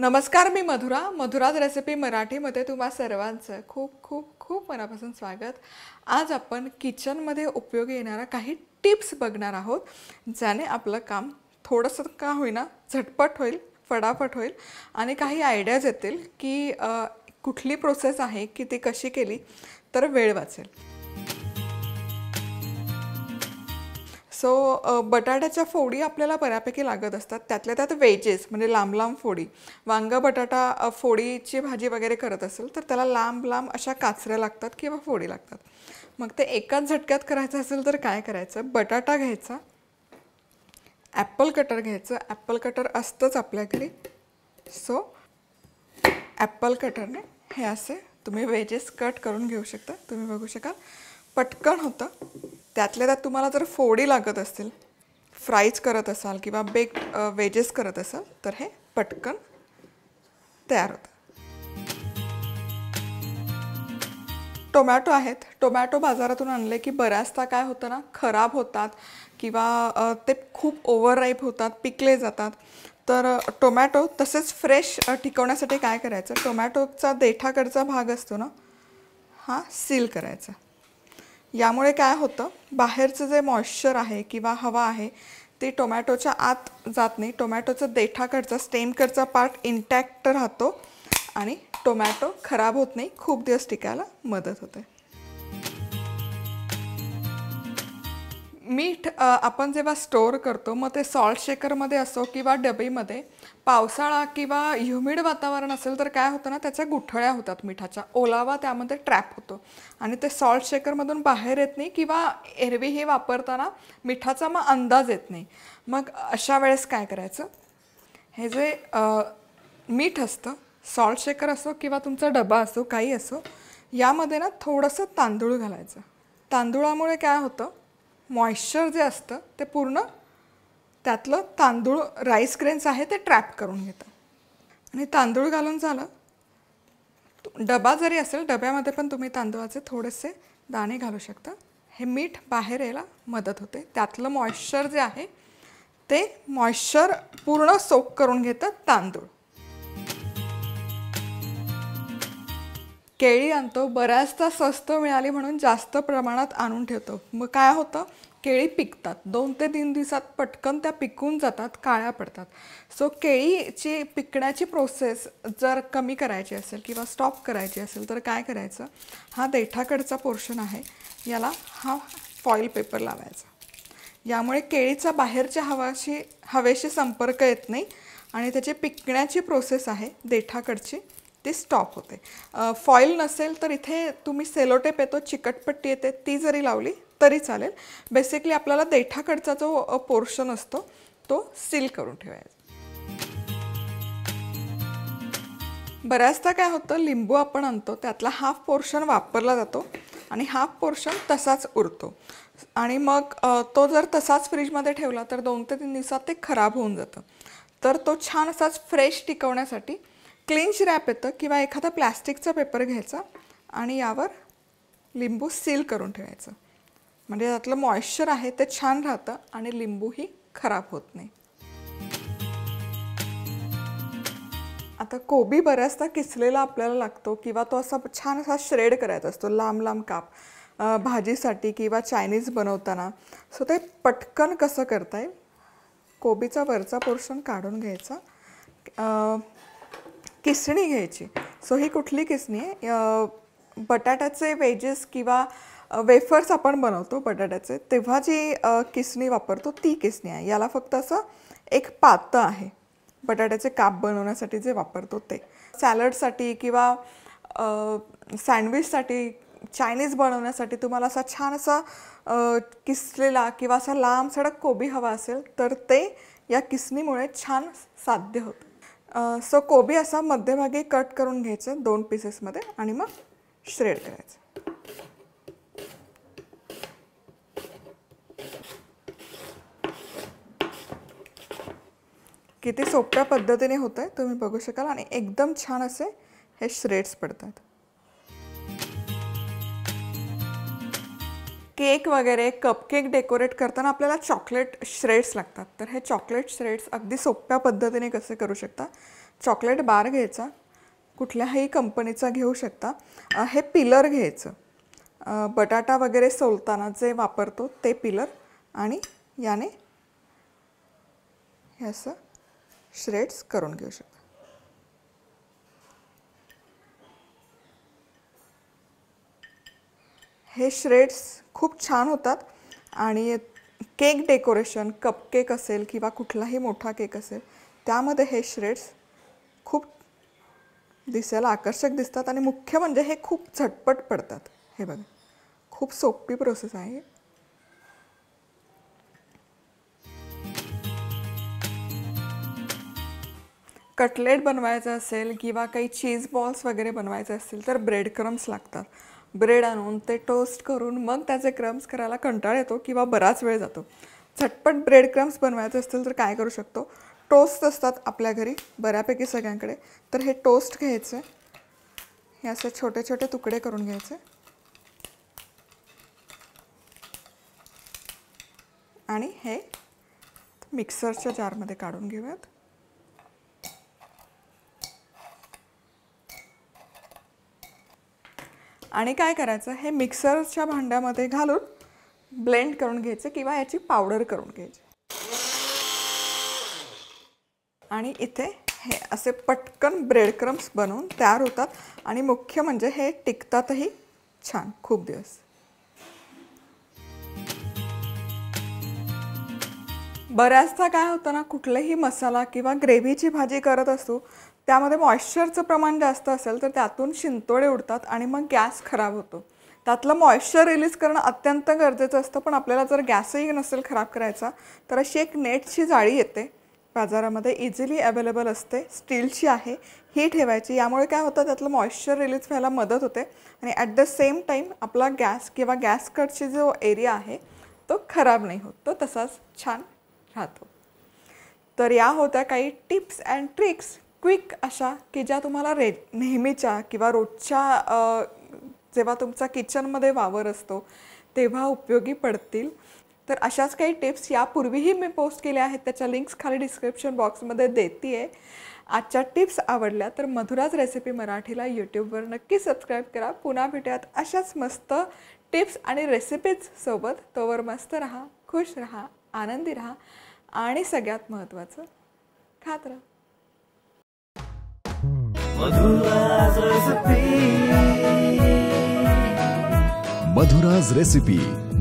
नमस्कार, मी मधुराज रेसिपी मराठीमध्ये तुम्हा सर्वांचं खूप खूप खूप मनापासून स्वागत। आज आपण किचनमध्ये उपयोगी येणारा काही टिप्स बघणार आहोत, ज्याने आपलं काम थोडंसं का होईना झटपट होईल, फटाफट होईल आणि काही आयडियाज येतील की कुठली प्रोसेस आहे की ती कशी केली तर वेळ वाचेल। सो बटाट्याच्या फोडी आपल्याला बऱ्यापैकी लागत असतात, त्यातल्या त्यात वेजेस म्हणजे लांब लांब फोडी। वांग बटाटा फोडीची भाजी वगैरे करत असेल तर त्याला लांब लांब अशा काचऱ्या लागतात किंवा फोडी लागतात। मग ते एकाच झटक्यात करायचं असेल तर काय करायचं, बटाटा घ्यायचा, ॲपल कटर घ्यायचं, ॲपल कटर असतंच आपल्या घरी। सो ॲपल कटरने हे असे तुम्ही वेजेस कट करून घेऊ शकता। तुम्ही बघू शकाल पटकन होतं। त्यातल्या त्यात तुम्हाला जर फोडी लागत असतील, फ्राईज करत असाल किंवा बेक वेजेस करत असाल तर हे पटकन तयार होतं। टोमॅटो आहेत, टोमॅटो बाजारातून आणले की बऱ्याचदा काय होतं ना, खराब होतात किंवा ते खूप ओव्हरराईप होतात, पिकले जातात। तर टोमॅटो तसेच फ्रेश टिकवण्यासाठी काय करायचं, टोमॅटोचा देठाकडचा भाग असतो ना, हा सील करायचा। यामुळे काय होतं, बाहेरचं जे मॉइश्चर आहे किंवा हवा आहे ते टोमॅटोच्या आत जात नाही, टोमॅटोचा देठाकडचा स्टेमकडचा पार्ट इंटॅक्ट राहतो आणि टोमॅटो खराब होत नाही, खूप दिवस टिकायला मदत होते। मीठ आपण जेव्हा स्टोअर करतो मग ते सॉल्ट शेकरमध्ये असो किंवा डबीमध्ये, पावसाळा किंवा ह्युमिड वातावरण असेल तर काय होतं ना, त्याच्या गुठळ्या होतात मिठाच्या, ओलावा त्यामध्ये ट्रॅप होतो आणि ते सॉल्ट शेकरमधून बाहेर येत नाही किंवा एरवी हे वापरताना मिठाचा मग अंदाज येत नाही। मग अशा वेळेस काय करायचं, हे जे मीठ असतं, सॉल्ट शेकर असो किंवा तुमचा डबा असो, काही असो, यामध्ये ना थोडंसं तांदूळ घालायचं। तांदूळामुळे काय होतं, मॉइश्चर जे असतं ते पूर्ण त्यातलं तांदूळ राईस ग्रेन्स आहे ते ट्रॅप करून घेतं। आणि तांदूळ घालून झालं, डबा जरी असेल डब्यामध्ये पण तुम्ही तांदूळाचे थोडेसे दाणे घालू शकता। हे मीठ बाहेर यायला मदत होते, त्यातलं मॉइश्चर जे आहे ते मॉइश्चर पूर्ण सोक करून घेतं तांदूळ। केळी आणतो, बऱ्याचदा स्वस्त मिळाली म्हणून जास्त प्रमाणात आणून ठेवतो, मग काय होतं, केळी पिकतात, 2 ते 3 दिवसात पटकन त्या पिकून जातात, काळ्या पडतात। सो केळीची पिकण्याची प्रोसेस जर कमी करायची असेल किंवा स्टॉप करायची असेल तर काय करायचं, हा देठाकडचा पोर्शन आहे याला हा फॉईल पेपर लावायचा। यामुळे केळीचा बाहेरच्या हवेशी संपर्क येत नाही आणि त्याची पिकण्याची प्रोसेस आहे देठाकडची ती स्टॉप होते। फॉईल नसेल तर इथे तुम्ही सेलोटेप येतो, चिकटपट्टी येते, ती जरी लावली तरी चालेल। बेसिकली आपल्याला देठाकडचा जो पोर्शन असतो तो सील करून ठेवायचा। बऱ्याचदा काय होतं, लिंबू आपण आणतो, त्यातला हाफ पोर्शन वापरला जातो आणि हाफ पोर्शन तसाच उरतो आणि मग तो जर तसाच फ्रीजमध्ये ठेवला तर 2 ते 3 दिवसात ते खराब होऊन जातं। तर तो छान असाच फ्रेश टिकवण्यासाठी क्लिंच रॅप येतं किंवा एखादा प्लॅस्टिकचा पेपर घ्यायचा आणि यावर लिंबू सील करून ठेवायचं, म्हणजे त्यातलं मॉइश्चर आहे ते छान राहतं आणि लिंबूही खराब होत नाही। आता कोबी बऱ्याचदा किसलेला आपल्याला लागतो किंवा तो असा छान असा श्रेड करायचा असतो, लांब लांब काप, भाजीसाठी किंवा चायनीज बनवताना। सो ते पटकन कसं करता येईल, कोबीचा वरचा पोर्शन काढून घ्यायचा, किसणी घ्यायची। सो ही कुठली किसणी आहे, बटाट्याचे वेजेस किंवा वेफर्स आपण बनवतो बटाट्याचे तेव्हा जी किसणी वापरतो ती किसणी आहे। याला फक्त असं एक पातं आहे, बटाट्याचे काप बनवण्यासाठी जे वापरतो ते। सॅलडसाठी किंवा सँडविचसाठी, चायनीज बनवण्यासाठी तुम्हाला असा छान असा किसलेला किंवा असा लांब सडक कोबी हवा असेल तर ते या किसणीमुळे छान साध्य होतं। सो कोबी असा मध्यभागी कट करून घ्यायचं 2 पीसेसमध्ये आणि मग श्रेड करायचं। किती सोप्या पद्धतीने होतंय तुम्ही बघू शकाल आणि एकदम छान असे हे श्रेड्स पडतात। केक वगैरे कपकेक डेकोरेट करताना आपल्याला चॉकलेट श्रेड्स लागतात, तर हे चॉकलेट श्रेड्स अगदी सोप्या पद्धतीने कसे करू शकता चॉकलेट बार घ्यायचा, कुठल्याही कंपनीचा घेऊ शकता. हे पिलर घ्यायचं, बटाटा वगैरे सोलताना जे वापरतो ते पिलर, आणि याने हे असं श्रेड्स करून घेऊ शकता. हे श्रेड्स खूप छान होतात आणि केक डेकोरेशन, कपकेक असेल किंवा कुठलाही मोठा केक असेल त्यामध्ये हे श्रेड्स खूप दिसायला आकर्षक दिसतात आणि मुख्य म्हणजे हे खूप झटपट पडतात. हे बघा, खूप सोपी प्रोसेस आहे. कटलेट बनवायचं असेल किंवा काही चीज बॉल्स वगैरे बनवायचे असतील तर ब्रेड क्रम्स लागतात. ब्रेड आणून ते टोस्ट करून मग त्याचे क्रम्स करायला कंटाळा येतो किंवा बराच वेळ जातो. झटपट ब्रेड क्रम्स बनवायचे असतील तर काय करू शकतो, टोस्ट असतात आपल्या घरी बऱ्यापैकी सगळ्यांकडे, तर हे टोस्ट घ्यायचे, हे असे छोटे छोटे तुकडे करून घ्यायचे आणि हे मिक्सरच्या जारमध्ये काढून घेऊयात. आणि काय करायचं, हे मिक्सरच्या भांड्यामध्ये घालून ब्लेंड करून घ्यायचे किंवा याची पावडर करून घ्यायची. आणि इथे हे असे पटकन ब्रेड क्रम्स बनवून तयार होतात आणि मुख्य म्हणजे हे टिकतातही छान खूप दिवस. बऱ्याचदा काय होतं ना, कुठलेही मसाला किंवा ग्रेव्हीची भाजी करत असतो त्यामध्ये मॉइश्चरचं प्रमाण जास्त असेल तर त्यातून शिंतोडे उडतात आणि मग गॅस खराब होतो. त्यातलं मॉइश्चर रिलीज करणं अत्यंत गरजेचं असतं. पण आपल्याला जर गॅसही नसेल खराब करायचा तर अशी एक नेटची जाळी येते बाजारामध्ये, इझिली अवेलेबल असते, स्टीलची आहे, ही ठेवायची. यामुळे काय होतं, त्यातलं मॉइश्चर रिलीज व्हायला मदत होते आणि ॲट द सेम टाईम आपला गॅस किंवा गॅस कटची जो एरिया आहे तो खराब नाही होत, तो तसाच छान राहतो. तर या होत्या काही टिप्स अँड ट्रिक्स क्विक अशा की ज्या तुम्हाला नेहमीच्या किंवा रोजच्या जेव्हा तुमचा किचनमध्ये वावर असतो तेव्हा उपयोगी पडतील. तर अशाच काही टिप्स यापूर्वीही मी पोस्ट केल्या आहेत, त्याच्या लिंक्स खाली डिस्क्रिप्शन बॉक्समध्ये देते आहे. आजच्या टिप्स आवडल्या तर मधुराज रेसिपी मराठीला यूट्यूबवर नक्की सबस्क्राईब करा. पुन्हा भेटूयात अशाच मस्त टिप्स आणि रेसिपीज सोबत. तोवर मस्त राहा, खुश राहा, आनंदी राहा आणि सगळ्यात महत्त्वाचं खात राहा. मधुराज रेसिपी,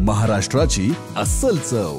महाराष्ट्राची अस्सल चव.